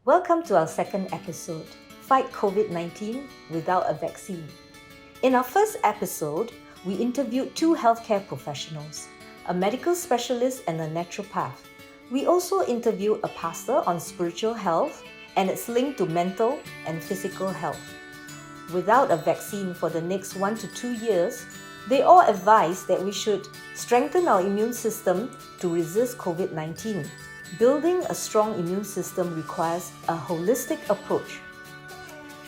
Welcome to our second episode, Fight COVID-19 Without a Vaccine. In our first episode, we interviewed two healthcare professionals, a medical specialist and a naturopath. We also interviewed a pastor on spiritual health and its link to mental and physical health. Without a vaccine for the next 1 to 2 years, they all advise that we should strengthen our immune system to resist COVID-19. Building a strong immune system requires a holistic approach.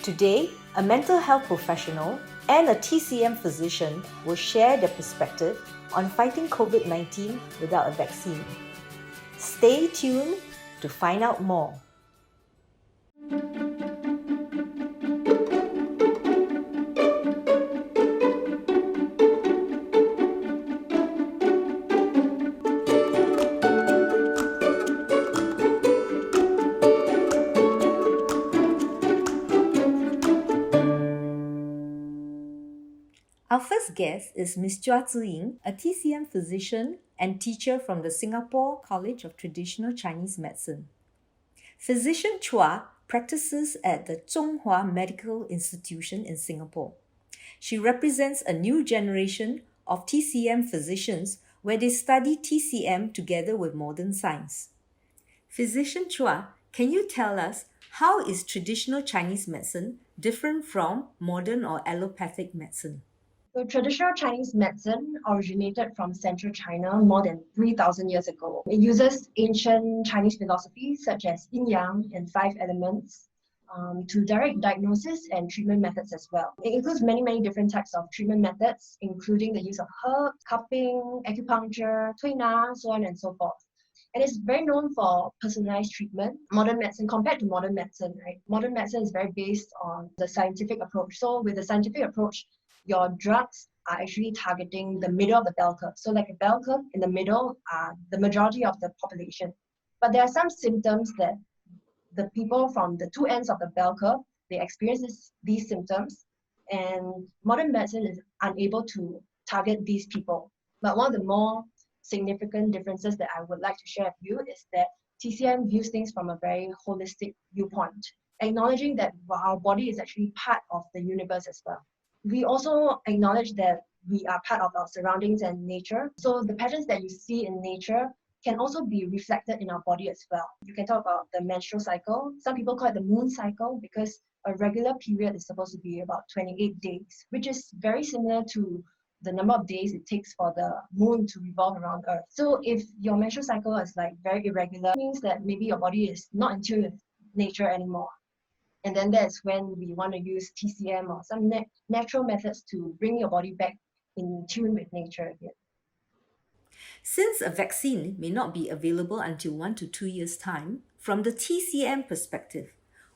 Today, a mental health professional and a TCM physician will share their perspective on fighting COVID-19 without a vaccine. Stay tuned to find out more. Our first guest is Ms. Chua Ziying, a TCM physician and teacher from the Singapore College of Traditional Chinese Medicine. Physician Chua practices at the Zhonghua Medical Institution in Singapore. She represents a new generation of TCM physicians where they study TCM together with modern science. Physician Chua, can you tell us how is traditional Chinese medicine different from modern or allopathic medicine? So traditional Chinese medicine originated from central China more than 3,000 years ago. It uses ancient Chinese philosophies such as yin-yang and 5 elements to direct diagnosis and treatment methods as well. It includes many different types of treatment methods, including the use of herbs, cupping, acupuncture, tuina, so on and so forth. And it's very known for personalized treatment. Modern medicine, compared to modern medicine, right? Modern medicine is very based on the scientific approach. So with the scientific approach, your drugs are actually targeting the middle of the bell curve. So like a bell curve, in the middle are the majority of the population. But there are some symptoms that the people from the two ends of the bell curve, they experience these symptoms, and modern medicine is unable to target these people. But one of the more significant differences that I would like to share with you is that TCM views things from a very holistic viewpoint, acknowledging that our body is actually part of the universe as well. We also acknowledge that we are part of our surroundings and nature. So the patterns that you see in nature can also be reflected in our body as well. You can talk about the menstrual cycle. Some people call it the moon cycle because a regular period is supposed to be about 28 days, which is very similar to the number of days it takes for the moon to revolve around Earth. So if your menstrual cycle is like very irregular, it means that maybe your body is not in tune with nature anymore. And then that's when we want to use TCM or some natural methods to bring your body back in tune with nature again. Since a vaccine may not be available until 1 to 2 years' time, from the TCM perspective,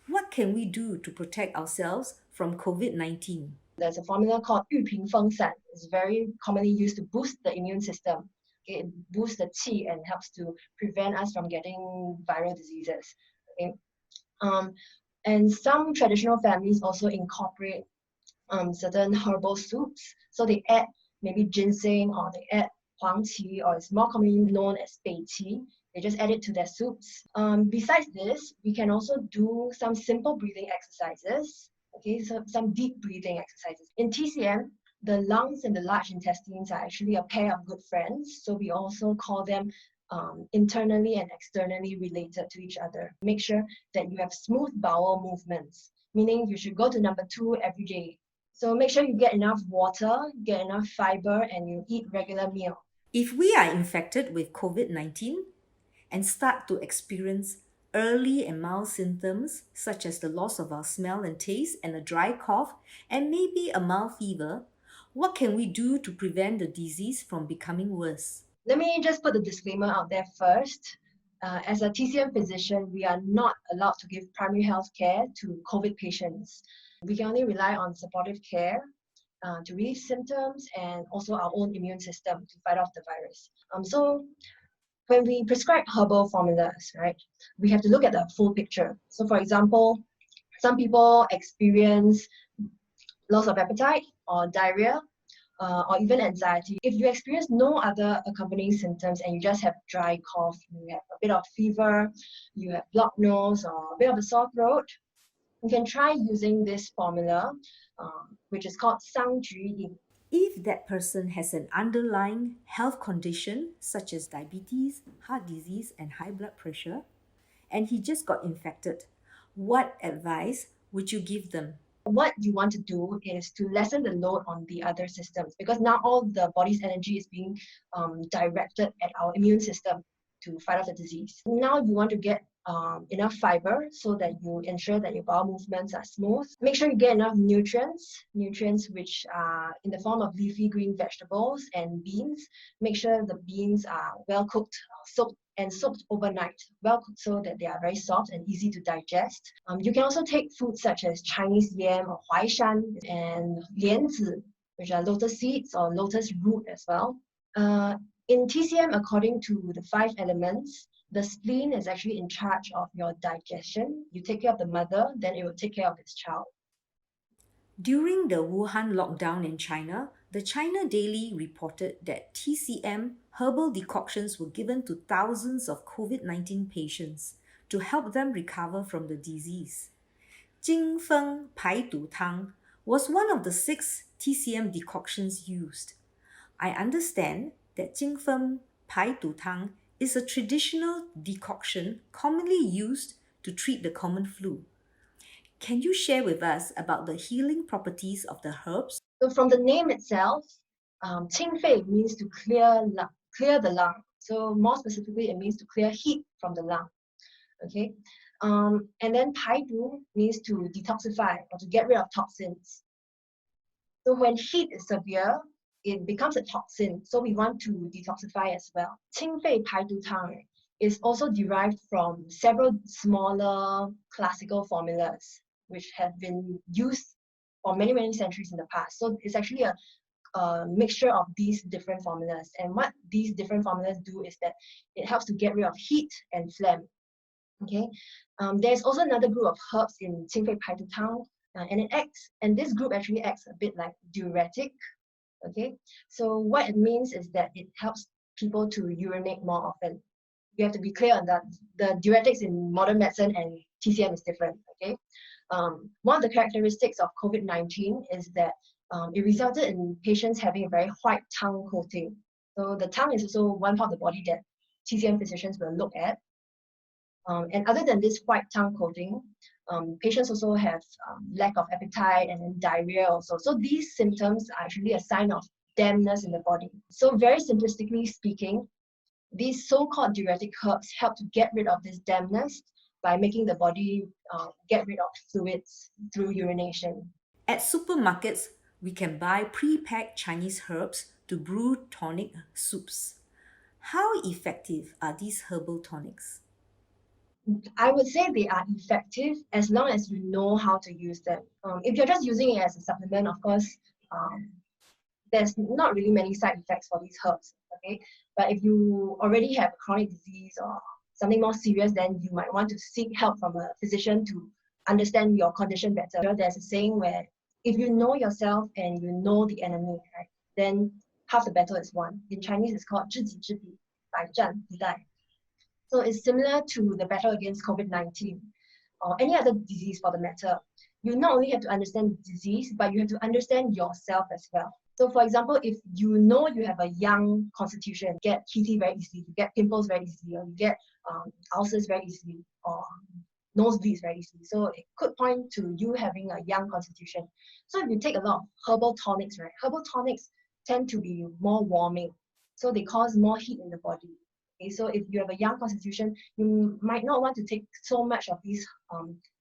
what can we do to protect ourselves from COVID-19? There's a formula called 玉屏风散. It's very commonly used to boost the immune system. It boosts the qi and helps to prevent us from getting viral diseases. Okay? And some traditional families also incorporate certain herbal soups. So they add maybe ginseng or they add huang qi, or it's more commonly known as bei qi. They just add it to their soups. Besides this, we can also do some simple breathing exercises. Okay, so some deep breathing exercises. In TCM, the lungs and the large intestines are actually a pair of good friends. So we also call them internally and externally related to each other. Make sure that you have smooth bowel movements, meaning you should go to number 2 every day. So make sure you get enough water, get enough fiber, and you eat regular meal. If we are infected with COVID-19 and start to experience early and mild symptoms such as the loss of our smell and taste and a dry cough and maybe a mild fever, what can we do to prevent the disease from becoming worse? Let me just put the disclaimer out there first. As a TCM physician, we are not allowed to give primary health care to COVID patients. We can only rely on supportive care to relieve symptoms and also our own immune system to fight off the virus. So when we prescribe herbal formulas, right, we have to look at the full picture. So for example, some people experience loss of appetite or diarrhea. or even anxiety. If you experience no other accompanying symptoms and you just have dry cough, you have a bit of fever, you have blocked nose or a bit of a sore throat, you can try using this formula, which is called Sang If that person has an underlying health condition such as diabetes, heart disease, and high blood pressure, and he just got infected, what advice would you give them? What you want to do is to lessen the load on the other systems, because now all the body's energy is being directed at our immune system to fight off the disease. Now you want to get enough fiber so that you ensure that your bowel movements are smooth. Make sure you get enough nutrients which are in the form of leafy green vegetables and beans. Make sure the beans are well cooked, soaked overnight, well cooked so that they are very soft and easy to digest. You can also take foods such as Chinese yam or huaishan and lianzi, which are lotus seeds or lotus root as well. In TCM, according to the 5 elements, the spleen is actually in charge of your digestion. You take care of the mother, then it will take care of its child. During the Wuhan lockdown in China, the China Daily reported that TCM herbal decoctions were given to thousands of COVID-19 patients to help them recover from the disease. Jingfeng Paidu Tang was one of the 6 TCM decoctions used. I understand that Jingfeng Paidu Tang is a traditional decoction commonly used to treat the common flu. Can you share with us about the healing properties of the herbs? So from the name itself, Qingfei means to clear the lung. So more specifically, it means to clear heat from the lung. Okay, and then Paidu means to detoxify or to get rid of toxins. So when heat is severe, it becomes a toxin. So we want to detoxify as well. Qingfei Paidu Tang is also derived from several smaller classical formulas which have been used for many, many centuries in the past. So it's actually a mixture of these different formulas. And what these different formulas do is that it helps to get rid of heat and phlegm. Okay, there's also another group of herbs in Qingfei Paidu Tang, and this group actually acts a bit like diuretic. Okay, so what it means is that it helps people to urinate more often. You have to be clear on that. The diuretics in modern medicine and TCM is different. Okay, one of the characteristics of COVID-19 is that it resulted in patients having a very white tongue coating. So the tongue is also one part of the body that TCM physicians will look at. And other than this white tongue coating, patients also have lack of appetite and then diarrhea also. So these symptoms are actually a sign of dampness in the body. So very simplistically speaking, these so-called diuretic herbs help to get rid of this dampness by making the body get rid of fluids through urination. At supermarkets, we can buy pre-packed Chinese herbs to brew tonic soups. How effective are these herbal tonics? I would say they are effective as long as you know how to use them. If you're just using it as a supplement, of course, there's not really many side effects for these herbs. Okay, but if you already have a chronic disease or something more serious, then you might want to seek help from a physician to understand your condition better. There's a saying where if you know yourself and you know the enemy, right, then half the battle is won. In Chinese, it's called 知己知彼，百战不殆. So it's similar to the battle against COVID-19 or any other disease for the matter. You not only have to understand the disease, but you have to understand yourself as well. So for example, if you know you have a young constitution, you get heaty very easily, you get pimples very easily, or you get ulcers very easily, or nosebleeds very easily. So it could point to you having a young constitution. So if you take a lot of herbal tonics, right, herbal tonics tend to be more warming. So they cause more heat in the body. Okay, so if you have a young constitution, you might not want to take so much of these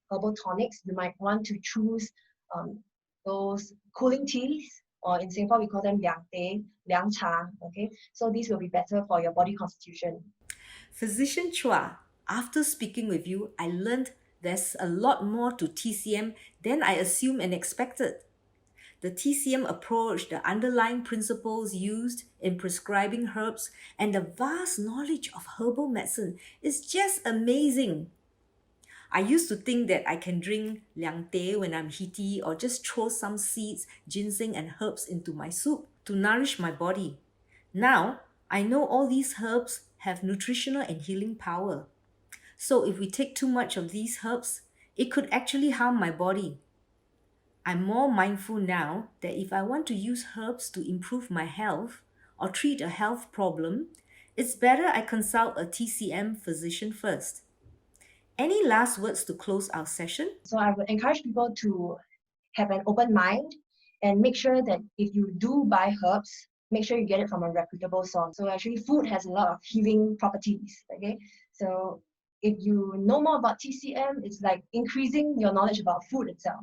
herbal tonics. You might want to choose those cooling teas, or in Singapore we call them liang teh, liang cha. Okay, so these will be better for your body constitution. Physician Chua, after speaking with you, I learned there's a lot more to TCM than I assumed and expected. The TCM approach, the underlying principles used in prescribing herbs, and the vast knowledge of herbal medicine is just amazing. I used to think that I can drink liang teh when I'm heaty or just throw some seeds, ginseng, and herbs into my soup to nourish my body. Now, I know all these herbs have nutritional and healing power. So if we take too much of these herbs, it could actually harm my body. I'm more mindful now that if I want to use herbs to improve my health or treat a health problem, it's better I consult a TCM physician first. Any last words to close our session? So I would encourage people to have an open mind and make sure that if you do buy herbs, make sure you get it from a reputable source. So actually food has a lot of healing properties, okay? So if you know more about TCM, it's like increasing your knowledge about food itself.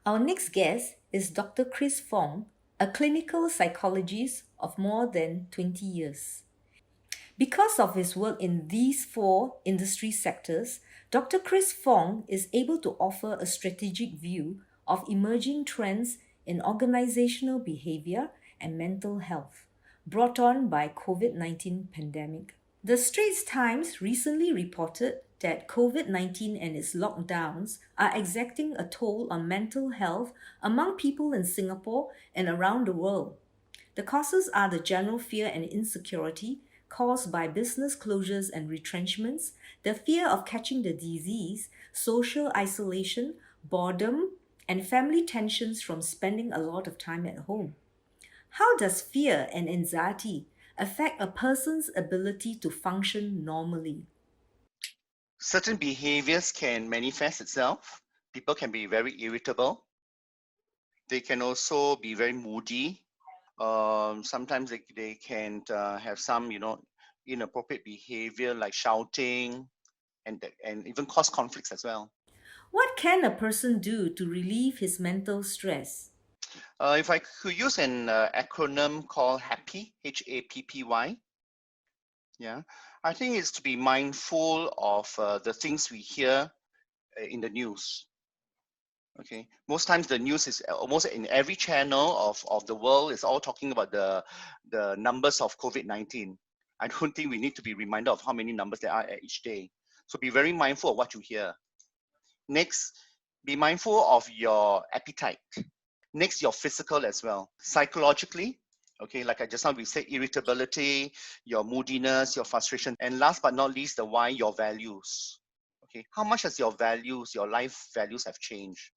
Our next guest is Dr. Chris Fong, a clinical psychologist of more than 20 years. Because of his work in these four industry sectors, Dr. Chris Fong is able to offer a strategic view of emerging trends in organizational behavior and mental health brought on by COVID-19 pandemic. The Straits Times recently reported that COVID-19 and its lockdowns are exacting a toll on mental health among people in Singapore and around the world. The causes are the general fear and insecurity caused by business closures and retrenchments, the fear of catching the disease, social isolation, boredom, and family tensions from spending a lot of time at home. How does fear and anxiety affect a person's ability to function normally? Certain behaviors can manifest itself. People can be very irritable. They can also be very moody. Sometimes they can have some, inappropriate behavior like shouting and even cause conflicts as well. What can a person do to relieve his mental stress? If I could use an acronym called HAPPY, HAPPY, yeah, I think it's to be mindful of the things we hear in the news. Okay, most times the news is almost in every channel of the world is all talking about the numbers of COVID-19. I don't think we need to be reminded of how many numbers there are each day. So be very mindful of what you hear. Next, be mindful of your appetite. Next, your physical as well. Psychologically, okay, like I just now we said, irritability, your moodiness, your frustration, and last but not least, the why, your values. Okay, how much has your values, your life values have changed?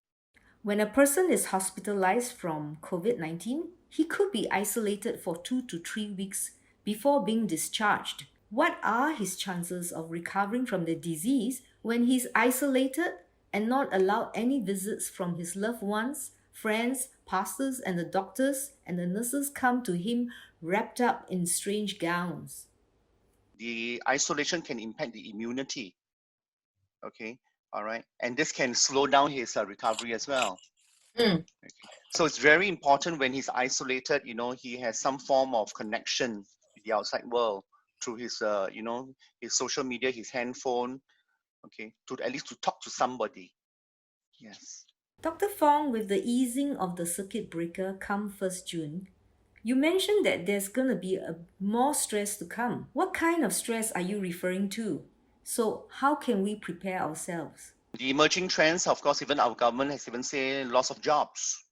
When a person is hospitalized from COVID-19, he could be isolated for 2 to 3 weeks before being discharged. What are his chances of recovering from the disease when he's isolated and not allowed any visits from his loved ones, friends, pastors, and the doctors and the nurses come to him wrapped up in strange gowns? The isolation can impact the immunity. Okay, all right, and this can slow down his recovery as well. Mm. Okay, so it's very important when he's isolated. He has some form of connection with the outside world through his, his social media, his handphone. Okay, to at least to talk to somebody. Yes. Dr. Fong, with the easing of the circuit breaker come 1st June, you mentioned that there's going to be more stress to come. What kind of stress are you referring to? So, how can we prepare ourselves? The emerging trends, of course, even our government has even said loss of jobs.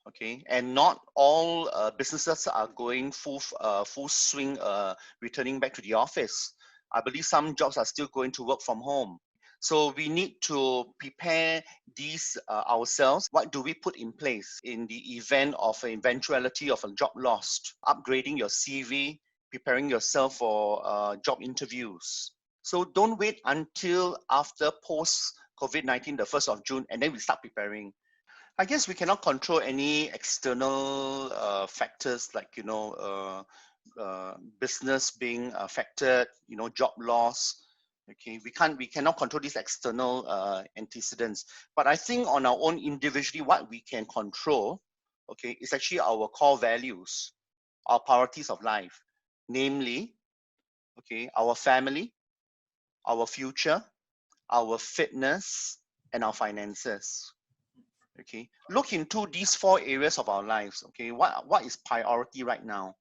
Okay, and not all businesses are going full swing, returning back to the office. I believe some jobs are still going to work from home. So we need to prepare these ourselves. What do we put in place in the event of an eventuality of a job lost? Upgrading your CV, preparing yourself for job interviews. So don't wait until after post COVID-19, the 1st of June, and then we start preparing. I guess we cannot control any external factors like business being affected, job loss. Okay, we cannot control these external antecedents. But I think on our own individually, what we can control, okay, is actually our core values, our priorities of life, namely, okay, our family, our future, our fitness, and our finances. Okay, look into these four areas of our lives. Okay, what is priority right now?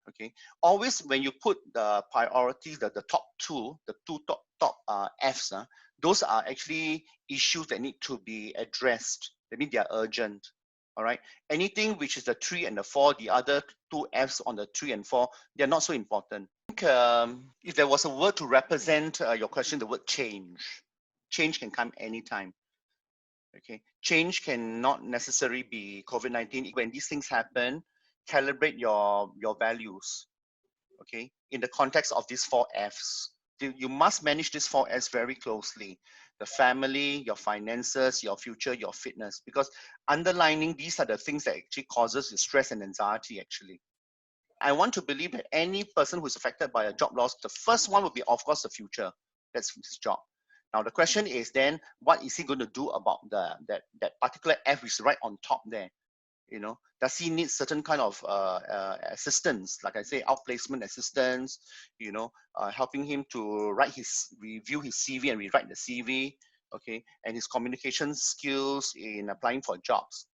Okay, always when you put the priorities, the top two, the two top F's, those are actually issues that need to be addressed. That means they are urgent. All right. Anything which is the 3 and the 4, the other two F's on the 3 and 4, they're not so important. I think, if there was a word to represent your question, the word change. Change can come anytime. Okay. Change cannot necessarily be COVID-19. When these things happen, calibrate your values. Okay. In the context of these 4 F's. You must manage these 4 F's very closely. The family, your finances, your future, your fitness. Because underlining, these are the things that actually causes the stress and anxiety actually. I want to believe that any person who's affected by a job loss, the first one will be, of course, the future. That's his job. Now, the question is then, what is he going to do about that particular F which is right on top there? You know, does he need certain kind of assistance, like I say, outplacement assistance, you know, helping him to review his CV and rewrite the CV, okay, and his communication skills in applying for jobs.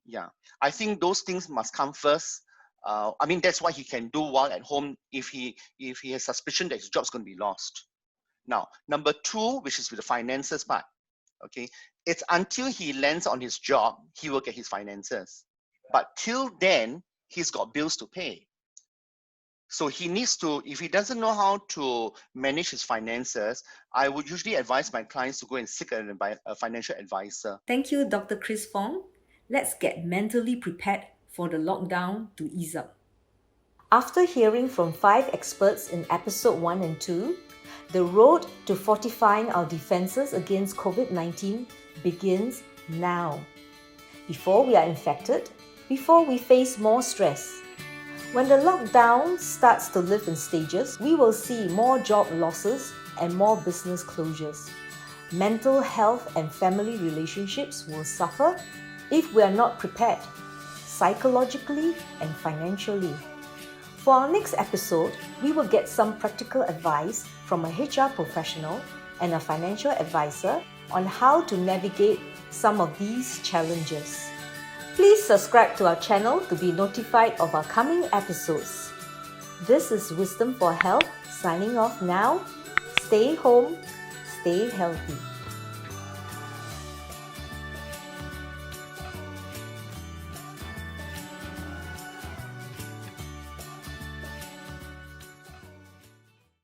Yeah, I think those things must come first. I mean, that's what he can do while at home if he has suspicion that his job's going to be lost. Now, number 2, which is with the finances part, okay, it's until he lands on his job, he will get his finances. But till then, he's got bills to pay. So he needs to, if he doesn't know how to manage his finances, I would usually advise my clients to go and seek a financial advisor. Thank you, Dr. Chris Fong. Let's get mentally prepared for the lockdown to ease up. After hearing from 5 experts in episode 1 and 2, the road to fortifying our defenses against COVID-19 begins now. Before we are infected, before we face more stress. When the lockdown starts to lift in stages, we will see more job losses and more business closures. Mental health and family relationships will suffer if we are not prepared, psychologically and financially. For our next episode, we will get some practical advice from a HR professional and a financial advisor on how to navigate some of these challenges. Please subscribe to our channel to be notified of our coming episodes. This is Wisdom for Health signing off now. Stay home, stay healthy.